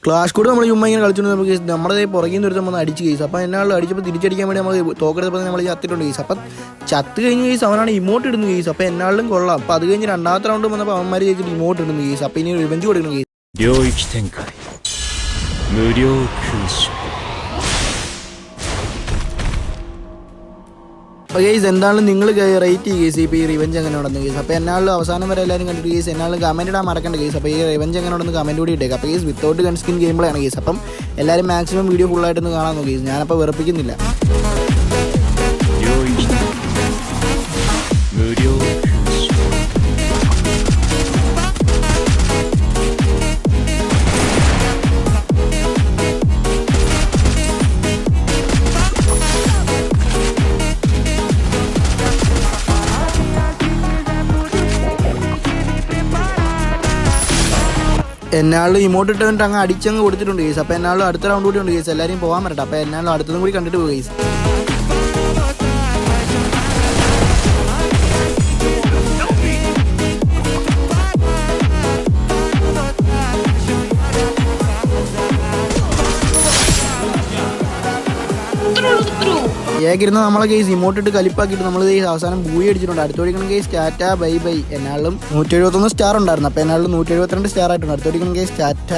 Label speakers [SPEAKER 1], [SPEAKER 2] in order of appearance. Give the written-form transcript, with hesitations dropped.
[SPEAKER 1] Clash കൂടെ നമ്മൾ ചുമ്മാ ഇങ്ങനെ കളിച്ചുകൊണ്ട് നമുക്ക് നമ്മുടെ പുറകിൽ നിന്ന് ഒരു നമ്മൾ അടിച്ച് കേസ്. അപ്പോൾ എന്നാലും അടിച്ചപ്പോൾ തിരിച്ചടിക്കാൻ വേണ്ടി നമ്മൾ തോക്കെടുത്തപ്പോൾ നമ്മൾ ചത്തിട്ടുണ്ട് കേസ്. അപ്പം ചത്ത് കഴിഞ്ഞ് കേസ് അവനാണ് ഇമോട്ട് ഇടുന്ന കേസ്. അപ്പോൾ എന്നാലും കൊള്ളാം. അപ്പോൾ അത് കഴിഞ്ഞ് രണ്ടാമത്തെ റൗണ്ട് വന്നപ്പോൾ അവന്മാർ ചോദിച്ചിട്ട് ഇമോട്ട് ഇടുന്ന കേസ്. അപ്പോൾ ഇനി റിവെഞ്ച് കൊടുക്കണം കേസ്. അപ്പോൾ കേസ് എന്തായാലും നിങ്ങൾ റേറ്റ് ചെയ്യുക കേസ്. ഇപ്പോൾ ഈ റിവെഞ്ച് എങ്ങനെ ഉണ്ടെന്ന് കേസ്. അപ്പോൾ എന്നാലും അവസാനം വരെ എല്ലാവരും കണ്ടിട്ട് കേസ്. എന്നാലും കമൻറ്റ് ഇടാൻ മറക്കേണ്ട കേസ്. അപ്പോൾ ഈ റിവെഞ്ച് എങ്ങനെ ഉണ്ടെന്ന് കമൻറ്റ് കൂടി ഇട്ടേക്കാം. അപ്പോൾ കേസ് വിത്തൗട്ട് ഗൺ സ്കിൻ ഗെയിംപ്ലേയാണ് കേസ്. അപ്പം എല്ലാവരും മാക്സിമം വീഡിയോ ഫുള്ളായിട്ടൊന്ന് കാണാൻ നോക്കി കേസ്. ഞാനപ്പോൾ വെറുപ്പിക്കുന്നില്ല. എന്നാലും ഇമോട്ട് ഇട്ടിട്ട് അങ്ങ് അടിച്ചങ്ങ് കൊടുത്തിട്ടുണ്ട് കേസ്. അപ്പോൾ എന്നാലും അടുത്ത റൗണ്ട് കൂടി ഉണ്ട് കേസ്. എല്ലാവരും പോകാൻ പറ്റട്ടെ. അപ്പോൾ എന്നാലും അടുത്തതും കൂടി കണ്ടിട്ട് പോകും കേസ്. ഏകിരുന്ന് നമ്മളെ കേസ് ഇമോട്ടിട്ട് കലിപ്പാക്കിയിട്ട് നമ്മൾ അവസാനം ബൂയി അടിച്ചിട്ടുണ്ട്. അടുത്തോടിക്കണം കേസ് ടാറ്റ ബൈ ബൈ. എന്നാലും 171 സ്റ്റാർ ഉണ്ടായിരുന്നു. അപ്പോൾ എന്നാലും 172 സ്റ്റാർ ആയിട്ടുണ്ട്. അടുത്തോടിക്കണം കേസ് ടാറ്റ.